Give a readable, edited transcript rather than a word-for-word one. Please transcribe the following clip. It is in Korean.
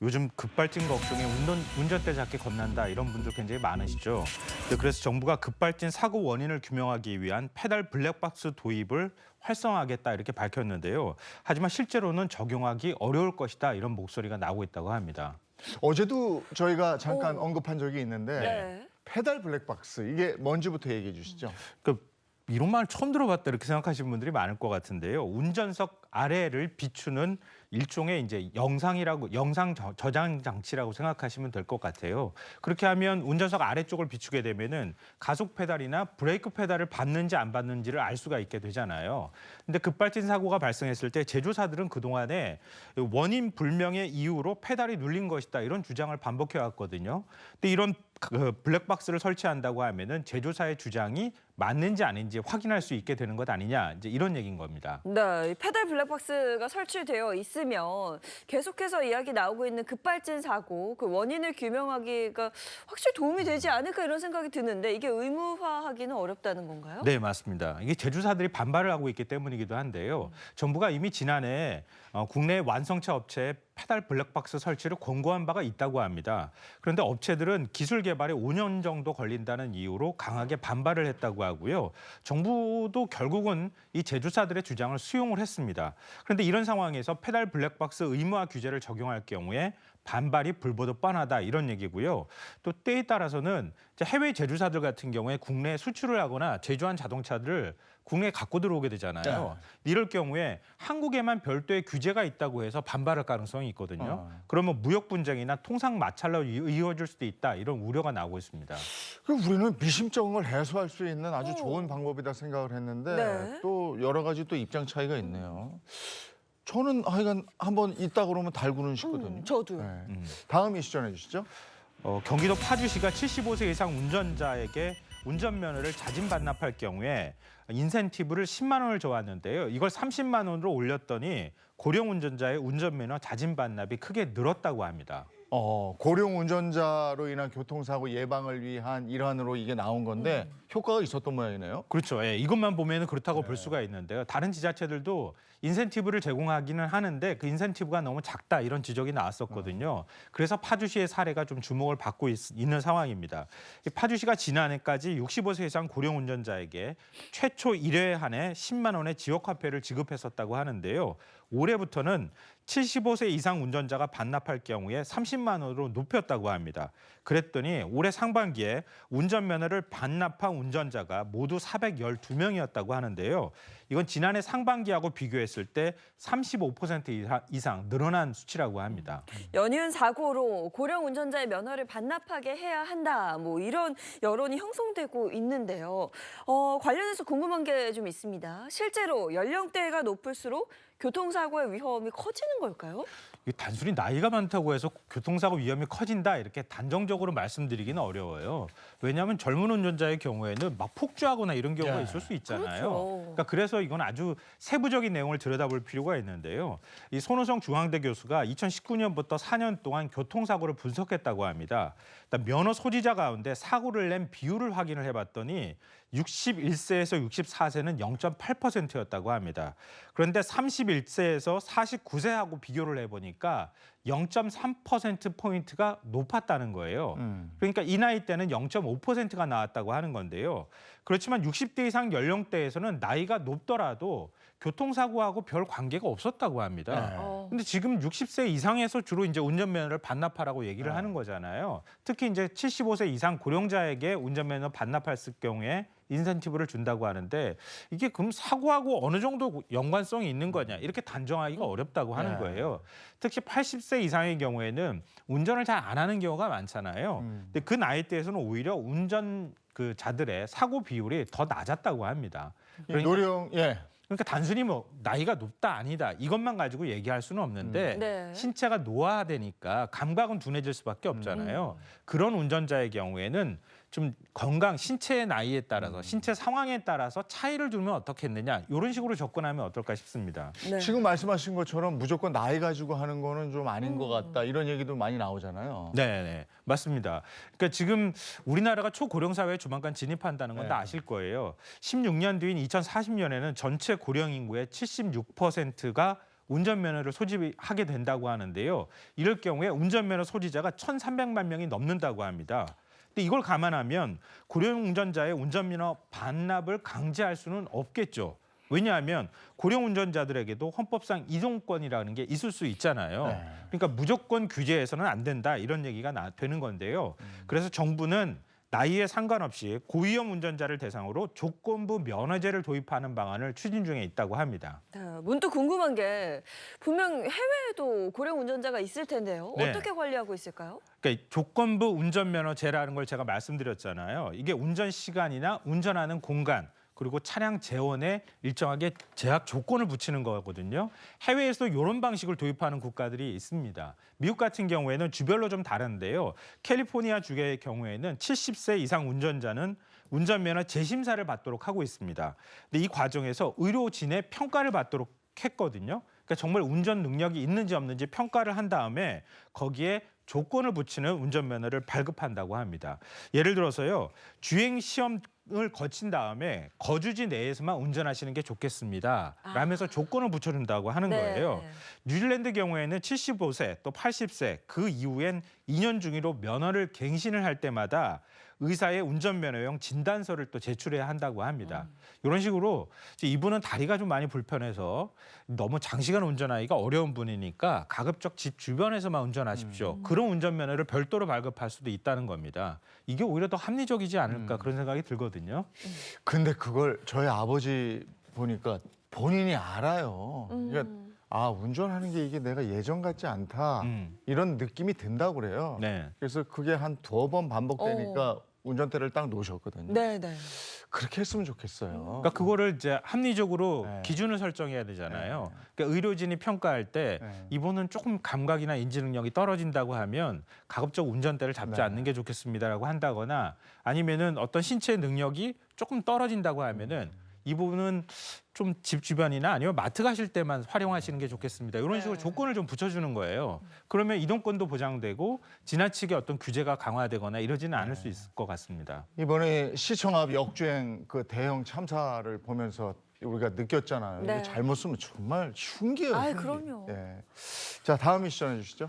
요즘 급발진 걱정에 운전대 잡기 겁난다 이런 분들 굉장히 많으시죠. 그래서 정부가 급발진 사고 원인을 규명하기 위한 페달 블랙박스 도입을 활성화하겠다 이렇게 밝혔는데요. 하지만 실제로는 적용하기 어려울 것이다 이런 목소리가 나오고 있다고 합니다. 어제도 저희가 잠깐 언급한 적이 있는데 네. 페달 블랙박스 이게 뭔지부터 얘기해 주시죠. 이런 말 처음 들어봤다 이렇게 생각하시는 분들이 많을 것 같은데요. 운전석 아래를 비추는 일종의 이제 영상 저장 장치라고 생각하시면 될 것 같아요. 그렇게 하면 운전석 아래쪽을 비추게 되면은 가속 페달이나 브레이크 페달을 받는지 안 받는지를 알 수가 있게 되잖아요. 근데 급발진 사고가 발생했을 때 제조사들은 그동안에 원인 불명의 이유로 페달이 눌린 것이다 이런 주장을 반복해 왔거든요. 근데 이런 블랙박스를 설치한다고 하면은 제조사의 주장이 맞는지 아닌지 확인할 수 있게 되는 것 아니냐 이제 이런 얘기인 겁니다. 네, 이 페달 블랙박스가 설치되어 있으면 계속해서 이야기 나오고 있는 급발진 사고, 그 원인을 규명하기가 확실히 도움이 되지 않을까 이런 생각이 드는데 이게 의무화하기는 어렵다는 건가요? 네, 맞습니다. 이게 제조사들이 반발을 하고 있기 때문이기도 한데요. 정부가 이미 지난해 국내 완성차 업체에 페달 블랙박스 설치를 권고한 바가 있다고 합니다. 그런데 업체들은 기술 개발에 5년 정도 걸린다는 이유로 강하게 반발을 했다고 하고요. 정부도 결국은 이 제조사들의 주장을 수용을 했습니다. 그런데 이런 상황에서 페달 블랙박스 의무화 규제를 적용할 경우에 반발이 불보듯 뻔하다 이런 얘기고요. 또 때에 따라서는 해외 제조사들 같은 경우에 국내에 수출을 하거나 제조한 자동차들을 국내에 갖고 들어오게 되잖아요. 이럴 경우에 한국에만 별도의 규제가 있다고 해서 반발할 가능성이 있거든요. 그러면 무역 분쟁이나 통상 마찰로 이어질 수도 있다 이런 우려가 나오고 있습니다. 우리는 미심쩍은 걸 해소할 수 있는 아주 좋은 방법이다 생각을 했는데 네. 또 여러 가지 또 입장 차이가 있네요. 저는 하여간 한번 있다 그러면 달고는 싶거든요. 저도요. 네. 다음 이슈 전해 주시죠. 경기도 파주시가 75세 이상 운전자에게 운전면허를 자진 반납할 경우에 인센티브를 10만 원을 줘왔는데요. 이걸 30만 원으로 올렸더니 고령 운전자의 운전면허 자진 반납이 크게 늘었다고 합니다. 고령 운전자로 인한 교통사고 예방을 위한 일환으로 이게 나온 건데 효과가 있었던 모양이네요. 그렇죠. 예, 이것만 보면 그렇다고 볼 수가 있는데요. 다른 지자체들도 인센티브를 제공하기는 하는데 그 인센티브가 너무 작다 이런 지적이 나왔었거든요. 그래서 파주시의 사례가 좀 주목을 받고 있는 상황입니다. 파주시가 지난해까지 65세 이상 고령 운전자에게 최초 1회에 한해 10만 원의 지역화폐를 지급했었다고 하는데요. 올해부터는 75세 이상 운전자가 반납할 경우에 30만 원으로 높였다고 합니다. 그랬더니 올해 상반기에 운전면허를 반납한 운전자가 모두 412명이었다고 하는데요. 이건 지난해 상반기하고 비교했을 때 35% 이상 늘어난 수치라고 합니다. 연이은 사고로 고령 운전자의 면허를 반납하게 해야 한다. 뭐 이런 여론이 형성되고 있는데요. 관련해서 궁금한 게 좀 있습니다. 실제로 연령대가 높을수록 교통사고의 위험이 커지는 걸까요? 이게 단순히 나이가 많다고 해서 교통사고 위험이 커진다 이렇게 단정적으로 말씀드리기는 어려워요. 왜냐하면 젊은 운전자의 경우에는 막 폭주하거나 이런 경우가 있을 수 있잖아요. 그렇죠. 그래서 이건 아주 세부적인 내용을 들여다볼 필요가 있는데요. 이 손호성 중앙대 교수가 2019년부터 4년 동안 교통사고를 분석했다고 합니다. 면허 소지자 가운데 사고를 낸 비율을 확인을 해봤더니 61세에서 64세는 0.8%였다고 합니다. 그런데 31세에서 49세하고 비교를 해보니까 0.3%포인트가 높았다는 거예요. 그러니까 이 나이 때는 0.5%가 나왔다고 하는 건데요. 그렇지만 60대 이상 연령대에서는 나이가 높더라도 교통사고하고 별 관계가 없었다고 합니다. 근데 지금 60세 이상에서 주로 이제 운전면허를 반납하라고 얘기를 하는 거잖아요. 특히 이제 75세 이상 고령자에게 운전면허 반납했을 경우에 인센티브를 준다고 하는데 이게 그럼 사고하고 어느 정도 연관성이 있는 거냐 이렇게 단정하기가 어렵다고 하는 거예요. 특히 80세 이상의 경우에는 운전을 잘 안 하는 경우가 많잖아요. 근데 그 나이대에서는 오히려 운전 자들의 사고 비율이 더 낮았다고 합니다. 그러니까 단순히 뭐 나이가 높다 아니다 이것만 가지고 얘기할 수는 없는데 네. 신체가 노화되니까 감각은 둔해질 수밖에 없잖아요. 그런 운전자의 경우에는 좀 신체의 나이에 따라서 신체 상황에 따라서 차이를 두면 어떻겠느냐 이런 식으로 접근하면 어떨까 싶습니다. 네. 지금 말씀하신 것처럼 무조건 나이 가지고 하는 거는 좀 아닌 것 같다 이런 얘기도 많이 나오잖아요. 네, 맞습니다. 그러니까 지금 우리나라가 초고령 사회에 조만간 진입한다는 건 다 아실 거예요. 16년 뒤인 2040년에는 전체 고령 인구의 76%가 운전면허를 소지하게 된다고 하는데요. 이럴 경우에 운전면허 소지자가 1,300만 명이 넘는다고 합니다. 근데 이걸 감안하면 고령 운전자의 운전면허 반납을 강제할 수는 없겠죠. 왜냐하면 고령 운전자들에게도 헌법상 이동권이라는 게 있을 수 있잖아요. 네. 그러니까 무조건 규제해서는 안 된다 이런 얘기가 되는 건데요. 그래서 정부는 나이에 상관없이 고위험 운전자를 대상으로 조건부 면허제를 도입하는 방안을 추진 중에 있다고 합니다. 네, 문득 궁금한 게 분명 해외에도 고령 운전자가 있을 텐데요. 네. 어떻게 관리하고 있을까요? 그러니까 조건부 운전면허제라는 걸 제가 말씀드렸잖아요. 이게 운전 시간이나 운전하는 공간 그리고 차량 재원에 일정하게 제약 조건을 붙이는 거거든요. 해외에서 이런 방식을 도입하는 국가들이 있습니다. 미국 같은 경우에는 주별로 좀 다른데요. 캘리포니아 주의 경우에는 70세 이상 운전자는 운전면허 재심사를 받도록 하고 있습니다. 근데 이 과정에서 의료진의 평가를 받도록 했거든요. 그러니까 정말 운전 능력이 있는지 없는지 평가를 한 다음에 거기에 조건을 붙이는 운전면허를 발급한다고 합니다. 예를 들어서요. 주행 시험을 거친 다음에 거주지 내에서만 운전하시는 게 좋겠습니다. 라면서 조건을 붙여준다고 하는 거예요. 뉴질랜드 경우에는 75세 또 80세 그 이후엔 2년 중으로 면허를 갱신을 할 때마다 의사의 운전면허용 진단서를 또 제출해야 한다고 합니다. 이런 식으로 이분은 다리가 좀 많이 불편해서 너무 장시간 운전하기가 어려운 분이니까 가급적 집 주변에서만 운전하십시오. 그런 운전면허를 별도로 발급할 수도 있다는 겁니다. 이게 오히려 더 합리적이지 않을까 그런 생각이 들거든요. 근데 그걸 저희 아버지 보니까 본인이 알아요. 그러니까 운전하는 게 이게 내가 예전 같지 않다. 이런 느낌이 든다고 그래요. 네. 그래서 그게 한 2번 반복되니까 운전대를 딱 놓으셨거든요. 네, 네. 그렇게 했으면 좋겠어요. 그러니까 그거를 이제 합리적으로 네. 기준을 설정해야 되잖아요. 그러니까 의료진이 평가할 때 네. 이분은 조금 감각이나 인지 능력이 떨어진다고 하면 가급적 운전대를 잡지 네. 않는 게 좋겠습니다라고 한다거나 아니면은 어떤 신체 능력이 조금 떨어진다고 하면은 이 부분은 좀 집 주변이나 아니면 마트 가실 때만 활용하시는 게 좋겠습니다. 이런 식으로 네. 조건을 좀 붙여주는 거예요. 그러면 이동권도 보장되고 지나치게 어떤 규제가 강화되거나 이러지는 않을 수 있을 것 같습니다. 이번에 시청 앞 역주행 그 대형 참사를 보면서 우리가 느꼈잖아요. 네. 이게 잘못 쓰면 정말 흉기예요. 아이, 흉기. 그럼요. 예. 자, 다음 미션 해주시죠.